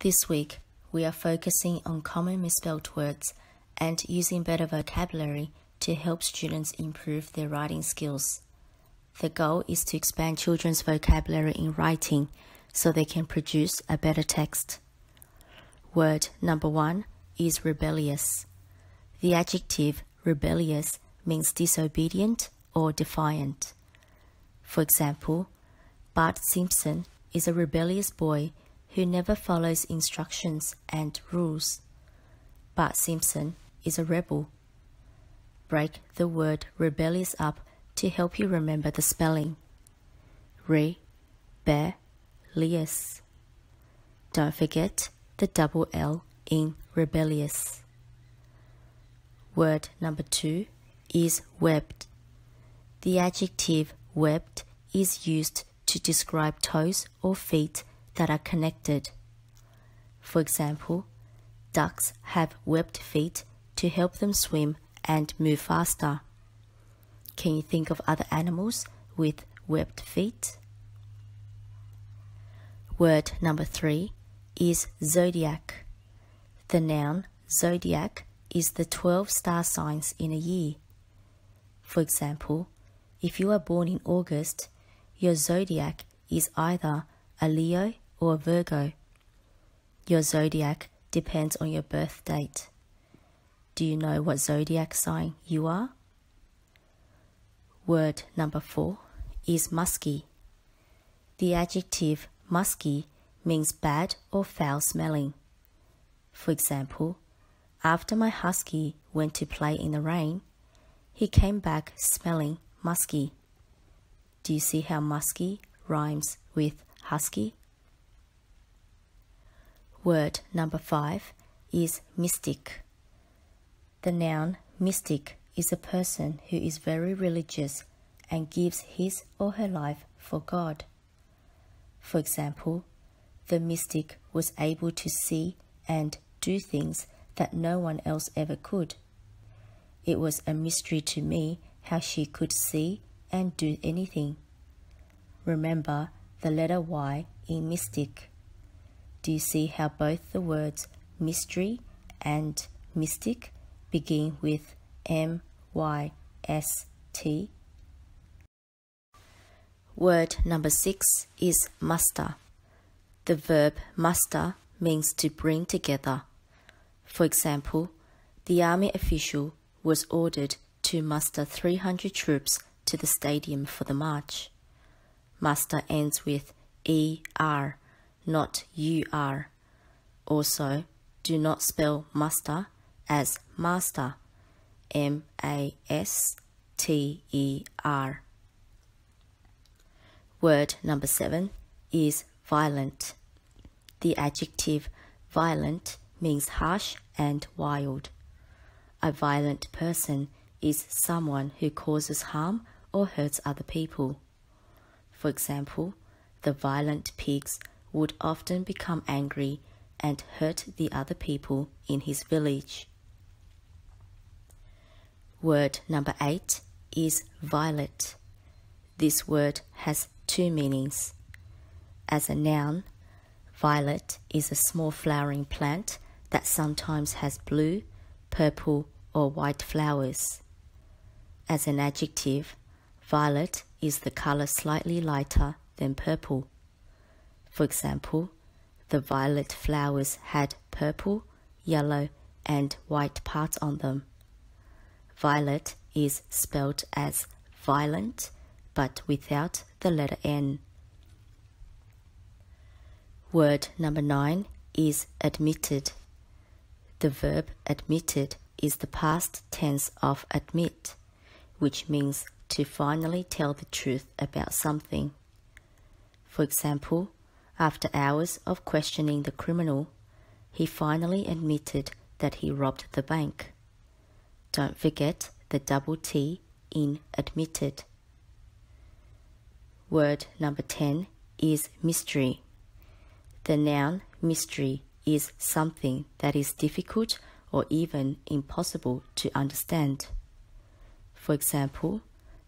This week, we are focusing on common misspelled words and using better vocabulary to help students improve their writing skills. The goal is to expand children's vocabulary in writing so they can produce a better text. Word number 1 is rebellious. The adjective rebellious means disobedient or defiant. For example, Bart Simpson is a rebellious boy who never follows instructions and rules. Bart Simpson is a rebel. Break the word rebellious up to help you remember the spelling. Rebellious. Don't forget the double L in rebellious. Word number 2 is webbed. The adjective webbed is used to describe toes or feet that are connected. For example, ducks have webbed feet to help them swim and move faster. Can you think of other animals with webbed feet? Word number 3 is zodiac. The noun zodiac is the 12 star signs in a year. For example, if you are born in August, your zodiac is either a Leo or a Virgo. Your zodiac depends on your birth date. Do you know what zodiac sign you are? Word number 4 is musky. The adjective musky means bad or foul smelling. For example, after my husky went to play in the rain, he came back smelling musky. Do you see how musky rhymes with husky? Word number 5 is mystic. The noun mystic is a person who is very religious and gives his or her life for God. For example, the mystic was able to see and do things that no one else ever could. It was a mystery to me how she could see and do anything. Remember the letter Y in mystic. Do you see how both the words mystery and mystic begin with M-Y-S-T? Word number 6 is muster. The verb muster means to bring together. For example, the army official was ordered to muster 300 troops to the stadium for the march. Muster ends with ER, not UR. Also, do not spell muster as master, M-A-S-T-E-R. Word number 7 is violent. The adjective violent means harsh and wild. A violent person is someone who causes harm or hurts other people. For example, the violent pigs would often become angry and hurt the other people in his village. Word number 8 is violet. This word has 2 meanings. As a noun, violet is a small flowering plant that sometimes has blue, purple, or white flowers. As an adjective, violet is the color slightly lighter than purple. For example, the violet flowers had purple, yellow, and white parts on them. Violet is spelled as violent, but without the letter N. Word number 9 is admitted. The verb admitted is the past tense of admit, which means to finally tell the truth about something. For example, after hours of questioning the criminal, he finally admitted that he robbed the bank. Don't forget the double T in admitted. Word number 10 is mystery. The noun mystery is something that is difficult or even impossible to understand. For example,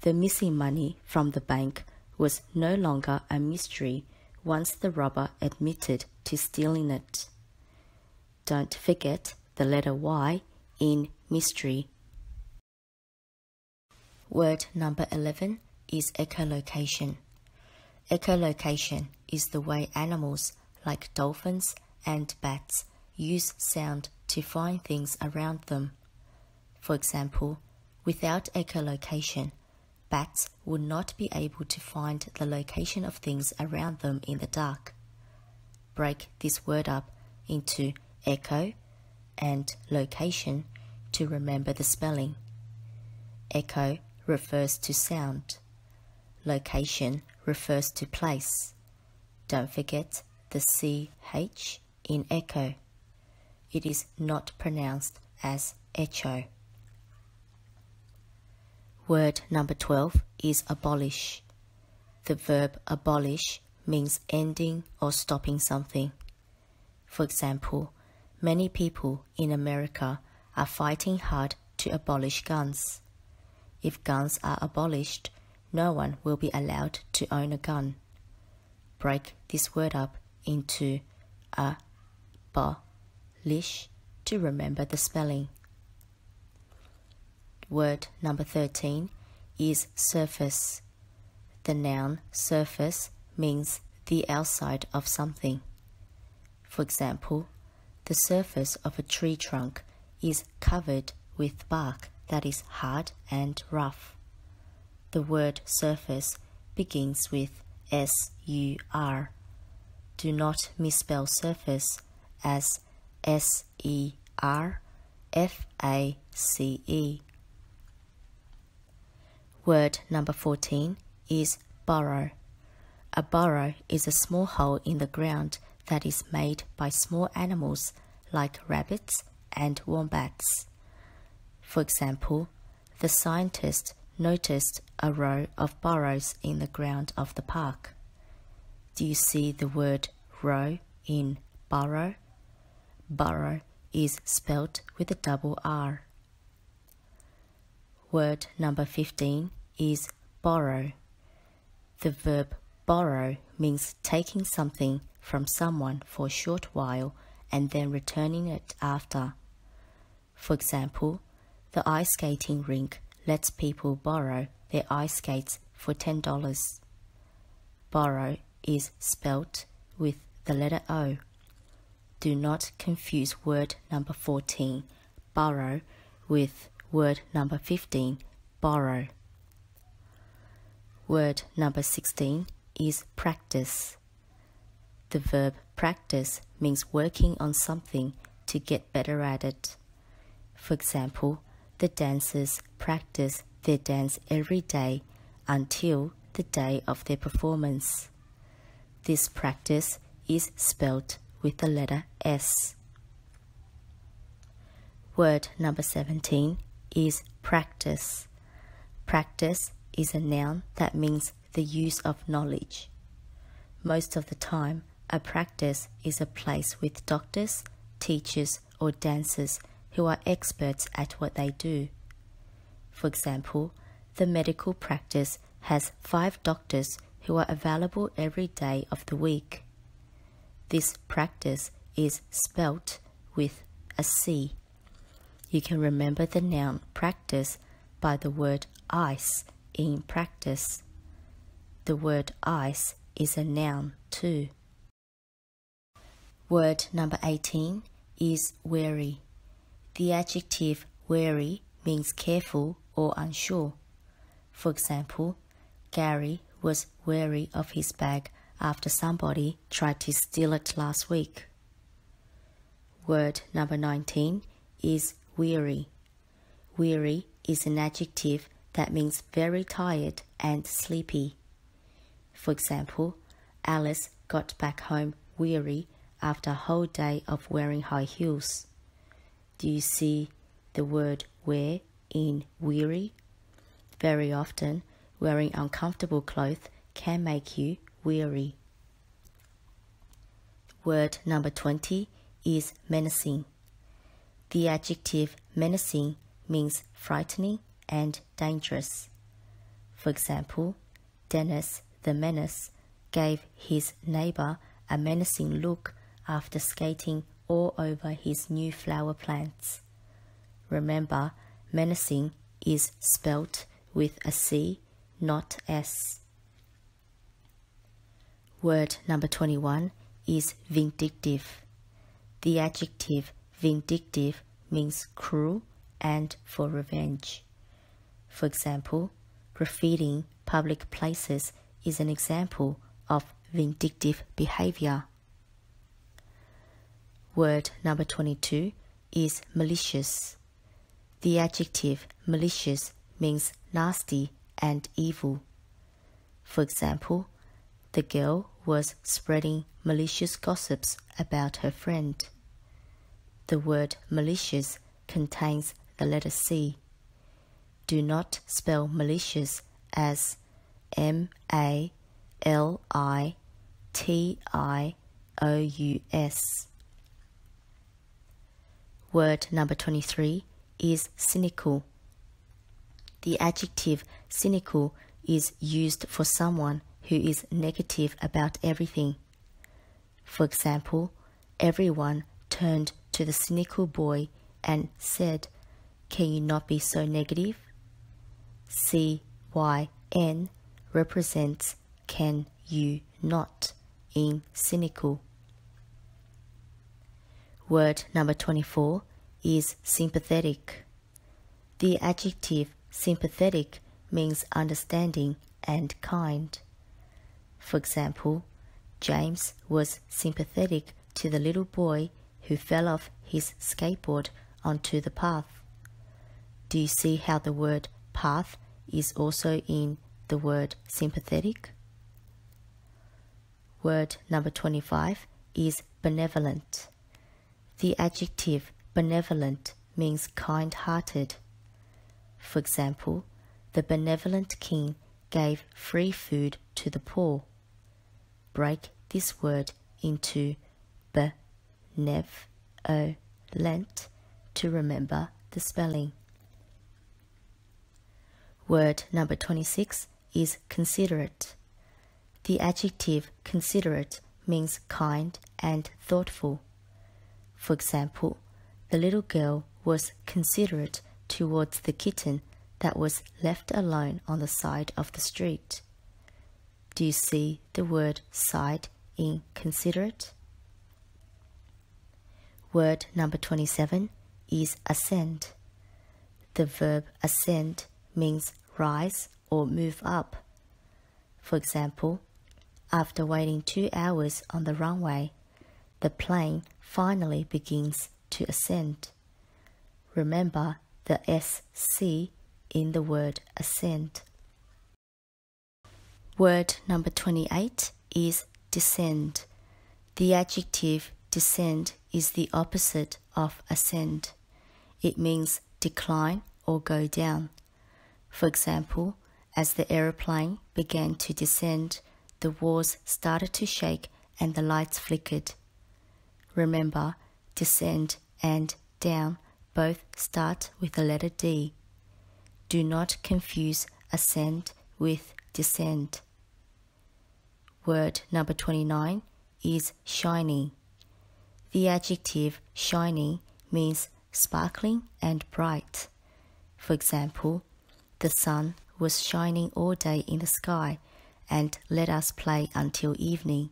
the missing money from the bank was no longer a mystery once the robber admitted to stealing it. Don't forget the letter Y in mystery. Word number 11 is echolocation. Echolocation is the way animals like dolphins and bats use sound to find things around them. For example, without echolocation, bats would not be able to find the location of things around them in the dark. Break this word up into echo and location to remember the spelling. Echo refers to sound. Location refers to place. Don't forget the CH in echo. It is not pronounced as echo. Word number 12 is abolish. The verb abolish means ending or stopping something. For example, many people in America are fighting hard to abolish guns. If guns are abolished, no one will be allowed to own a gun. Break this word up into abolish to remember the spelling. Word number 13 is surface. The noun surface means the outside of something. For example, the surface of a tree trunk is covered with bark that is hard and rough. The word surface begins with S-U-R. Do not misspell surface as S-E-R-F-A-C-E. Word number 14 is burrow. A burrow is a small hole in the ground that is made by small animals like rabbits and wombats. For example, the scientist noticed a row of burrows in the ground of the park. Do you see the word row in burrow? Burrow is spelt with a double R. Word number 15 is borrow. The verb borrow means taking something from someone for a short while and then returning it after. For example, the ice skating rink lets people borrow their ice skates for $10. Borrow is spelt with the letter O. Do not confuse word number 14, borrow, with word number 15, borrow. Word number 16 is practice. The verb practice means working on something to get better at it. For example, the dancers practice their dance every day until the day of their performance. This practice is spelt with the letter S. Word number 17 is practice. Practice is a noun that means the use of knowledge. Most of the time, a practice is a place with doctors, teachers, or dancers who are experts at what they do. For example, the medical practice has 5 doctors who are available every day of the week. This practice is spelt with a C. You can remember the noun practice by the word ice in practice. The word ice is a noun too. Word number 18 is wary. The adjective wary means careful or unsure. For example, Gary was wary of his bag after somebody tried to steal it last week. Word number 19 is weary. Weary is an adjective that means very tired and sleepy. For example, Alice got back home weary after a whole day of wearing high heels. Do you see the word wear in weary? Very often, wearing uncomfortable clothes can make you weary. Word number 20 is menacing. The adjective menacing means frightening and dangerous. For example, Dennis the Menace gave his neighbor a menacing look after skating all over his new flower plants. Remember, menacing is spelt with a C, not S. Word number 21 is vindictive. The adjective vindictive means cruel and for revenge. For example, graffitiing public places is an example of vindictive behavior. Word number 22 is malicious. The adjective malicious means nasty and evil. For example, the girl was spreading malicious gossips about her friend. The word malicious contains the letter C. Do not spell malicious as M-A-L-I-T-I-O-U-S. Word number 23 is cynical. The adjective cynical is used for someone who is negative about everything. For example, everyone turned to the cynical boy and said, "Can you not be so negative?" C-Y-N represents can you not in cynical. Word number 24 is sympathetic. The adjective sympathetic means understanding and kind. For example, James was sympathetic to the little boy who fell off his skateboard onto the path. Do you see how the word path is also in the word sympathetic? Word number 25 is benevolent. The adjective benevolent means kind-hearted. For example, the benevolent king gave free food to the poor. Break this word into benevolent to remember the spelling. Word number 26 is considerate. The adjective considerate means kind and thoughtful. For example, the little girl was considerate towards the kitten that was left alone on the side of the street. Do you see the word side in considerate? Word number 27 is assent. The verb assent means rise or move up. For example, after waiting 2 hours on the runway, the plane finally begins to ascend. Remember the SC in the word assent. Word number 28 is descend. The adjective descend is the opposite of ascend. It means decline or go down. For example, as the aeroplane began to descend, the walls started to shake and the lights flickered. Remember, descend and down both start with the letter D. Do not confuse ascend with descend. Word number 29 is shiny. The adjective shiny means sparkling and bright. For example, the sun was shining all day in the sky and let us play until evening.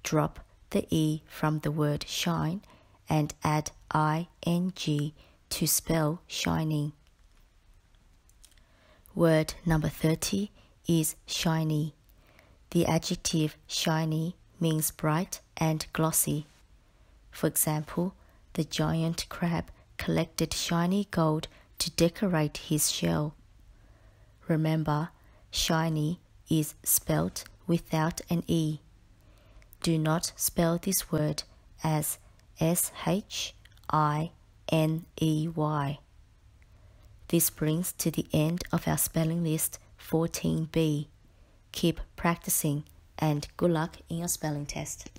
Drop the E from the word shine and add ing to spell shining. Word number 30 is shiny. The adjective shiny means bright and glossy. For example, the giant crab collected shiny gold to decorate his shell. Remember, shiny is spelt without an E. Do not spell this word as SHINEY. This brings to the end of our spelling list 14B. Keep practicing and good luck in your spelling test.